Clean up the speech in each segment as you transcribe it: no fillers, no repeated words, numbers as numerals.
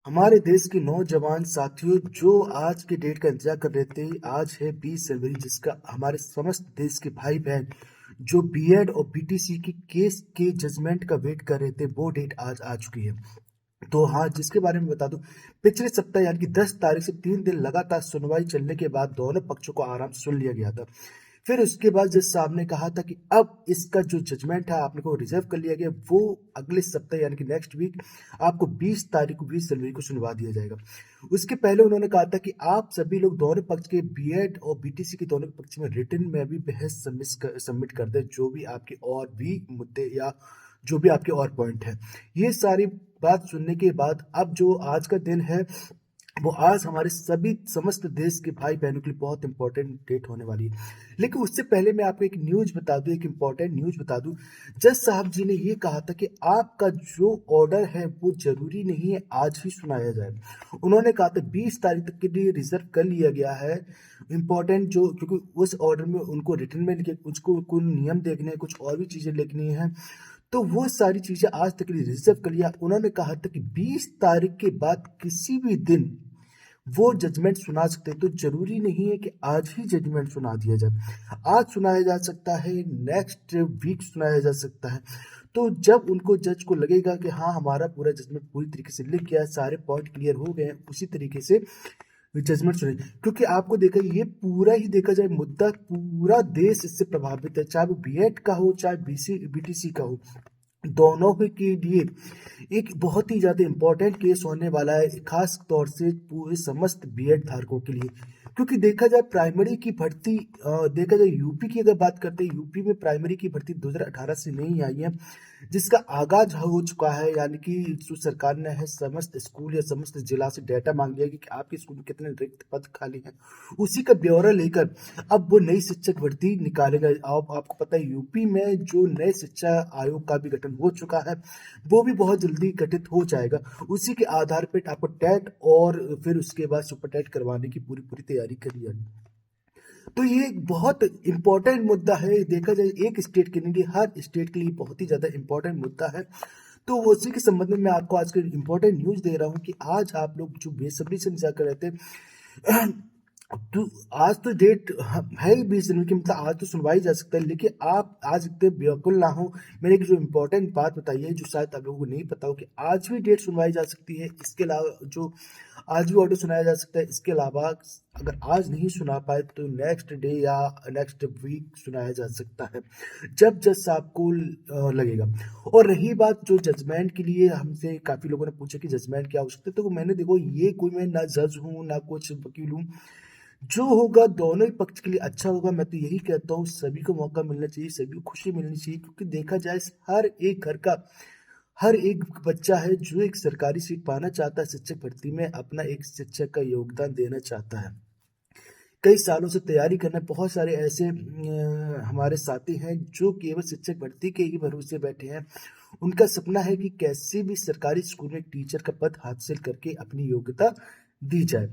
हमारे देश के नौजवान साथियों जो आज के डेट का इंतजार कर रहे थे। आज है 20 जनवरी, जिसका हमारे समस्त देश के भाई बहन जो बीएड और बीटीसी की केस के जजमेंट का वेट कर रहे थे, वो डेट आज आ चुकी है। तो हाँ, जिसके बारे में बता दूं, पिछले सप्ताह यानी कि 10 तारीख से 3 दिन लगातार सुनवाई चलने के बाद दोनों पक्षों को आराम से सुन लिया गया था। फिर उसके बाद जज साहब ने कहा था कि अब इसका जो जजमेंट है आपने को रिजर्व कर लिया गया, वो अगले सप्ताह यानी कि नेक्स्ट वीक आपको 20 तारीख को 20 जनवरी को सुनवा दिया जाएगा। उसके पहले उन्होंने कहा था कि आप सभी लोग दोनों पक्ष के बीएड और बीटीसी के दोनों पक्ष में रिटर्न में भी बहस सबमिट कर दें, जो भी आपके और भी मुद्दे या जो भी आपके और पॉइंट है। ये सारी बात सुनने के बाद अब जो आज का दिन है, वो आज हमारे सभी समस्त देश के भाई बहनों के लिए बहुत इंपॉर्टेंट डेट होने वाली है। लेकिन उससे पहले मैं आपको एक न्यूज बता दूं, एक इंपॉर्टेंट न्यूज बता दूं। जज साहब जी ने ये कहा था कि आपका जो ऑर्डर है वो जरूरी नहीं है आज ही सुनाया जाए। उन्होंने कहा था 20 तारीख तक के लिए रिजर्व कर लिया गया है। इंपॉर्टेंट जो, क्योंकि उस ऑर्डर में उनको रिटर्न में लिखे, उसको कुछ नियम देखने हैं, कुछ और भी चीजें लिखनी है, तो वो सारी चीजें आज तक के लिए रिजर्व कर लिया। उन्होंने कहा था कि 20 तारीख के बाद किसी भी दिन वो जजमेंट सुना सकते हैं। तो जरूरी नहीं है कि आज ही जजमेंट सुना दिया जाए, आज सुनाया जा सकता है, नेक्स्ट वीक सुनाया जा सकता है। तो जब उनको जज को लगेगा कि हाँ, हमारा पूरा जजमेंट पूरी तरीके से लिख गया है, सारे पॉइंट क्लियर हो गए हैं, उसी तरीके से जजमेंट सुने। क्योंकि आपको देखा, ये पूरा ही देखा जाए मुद्दा, पूरा देश इससे प्रभावित है, चाहे वो बीएड का हो चाहे बीटीसी का हो। दोनों के लिए एक बहुत ही ज्यादा इंपॉर्टेंट केस होने वाला है, खास तौर से पूरे समस्त बीएड धारकों के लिए। क्योंकि देखा जाए प्राइमरी की भर्ती, देखा जाए यूपी की अगर बात करते हैं, यूपी में प्राइमरी की भर्ती 2018 से नहीं आई है, जिसका आगाज हो चुका है। यानी कि जो सरकार ने है समस्त स्कूल या समस्त जिला से डाटा मांग लिया कि आपके स्कूल में कितने रिक्त पद खाली हैं, उसी का ब्यौरा लेकर अब वो नई शिक्षक भर्ती निकालेगा। अब आपको पता है यूपी में जो नए शिक्षा आयोग का भी गठन हो चुका है, वो भी बहुत जल्दी गठित हो जाएगा। उसी के आधार पर आपको टेट और फिर उसके बाद सुपर टेट करवाने की पूरी पूरी तैयारी करी है। तो ये एक बहुत इंपॉर्टेंट मुद्दा है, देखा जाए एक स्टेट के लिए, हर स्टेट के लिए बहुत ही ज्यादा इंपॉर्टेंट मुद्दा है। तो उसी के संबंध में मैं आपको आज के इंपॉर्टेंट न्यूज दे रहा हूँ कि आज आप लोग जो बेसब्री से इंतजार कर रहे थे, तो आज तो डेट है ही 20 जनवरी की, मतलब आज तो सुनवाई जा सकता है। लेकिन आप आज इतने बेवकुल ना हो, मैंने एक जो इम्पोर्टेंट बात बताई है जो शायद आप लोगों को नहीं पता हो, कि आज भी डेट सुनवाई जा सकती है। इसके अलावा जो आज भी ऑर्डर सुनाया जा सकता है। इसके अलावा अगर आज नहीं सुना पाए तो नेक्स्ट डे या नेक्स्ट वीक सुनाया जा सकता है, जब जज साहब को लगेगा। और रही बात जो जजमेंट के लिए, हमसे काफी लोगों ने पूछा कि जजमेंट क्या हो सकता है, तो मैंने, देखो, ये कोई, मैं ना जज हूँ ना कुछ वकील हूँ, जो होगा दोनों ही पक्ष के लिए अच्छा होगा। मैं तो यही कहता हूँ, सभी को मौका मिलना चाहिए, सभी को खुशी मिलनी चाहिए। क्योंकि देखा जाए हर एक घर का हर एक बच्चा है जो एक सरकारी सीट पाना चाहता है, शिक्षक भर्ती में अपना एक शिक्षक का योगदान देना चाहता है। कई सालों से तैयारी करना, बहुत सारे ऐसे हमारे साथी हैं जो केवल शिक्षक भर्ती के ही भरोसे बैठे हैं। उनका सपना है कि कैसे भी सरकारी स्कूल में एक टीचर का पद हासिल करके अपनी योग्यता दी जाए।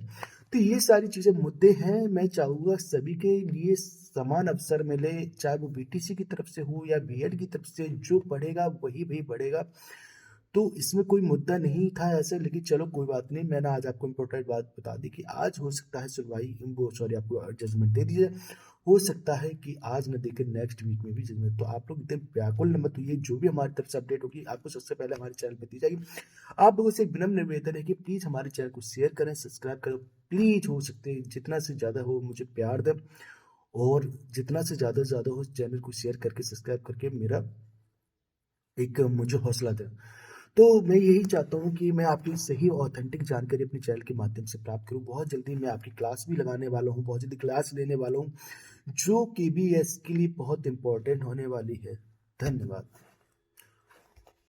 तो ये सारी चीजें मुद्दे हैं। मैं चाहूंगा सभी के लिए समान अवसर मिले, चाहे वो बीटीसी की तरफ से हो या बीएड की तरफ से, जो पढ़ेगा वही वही बढ़ेगा। तो इसमें कोई मुद्दा नहीं था ऐसा। लेकिन चलो कोई बात नहीं, मैंने आज आपको इम्पोर्टेंट बात बता दी कि आज हो सकता है सुनवाई, वो सॉरी, आपको जजमेंट दे दीजिए। हो सकता है कि आज न देकर नेक्स्ट वीक में भी जजमेंट। तो आप लोग एकदम व्याकुल न मत होइए, जो भी हमारी तरफ से अपडेट होगी आपको सबसे पहले हमारे चैनल पर दी जाएगी। आप लोगों से एक विनम्र निवेदन है कि प्लीज हमारे चैनल को शेयर करें, सब्सक्राइब करें। प्लीज, हो सकते हैं जितना से ज्यादा हो मुझे प्यार दें, और जितना से ज्यादा हो चैनल को शेयर करके सब्सक्राइब करके मेरा एक मुझे हौसला दें। तो मैं यही चाहता हूँ कि मैं आपकी सही ऑथेंटिक जानकारी अपने चैनल के माध्यम से प्राप्त करूँ। बहुत जल्दी मैं आपकी क्लास भी लगाने वाला हूँ, बहुत जल्दी क्लास लेने वाला हूँ, जो केबीएस के लिए बहुत इंपॉर्टेंट होने वाली है। धन्यवाद।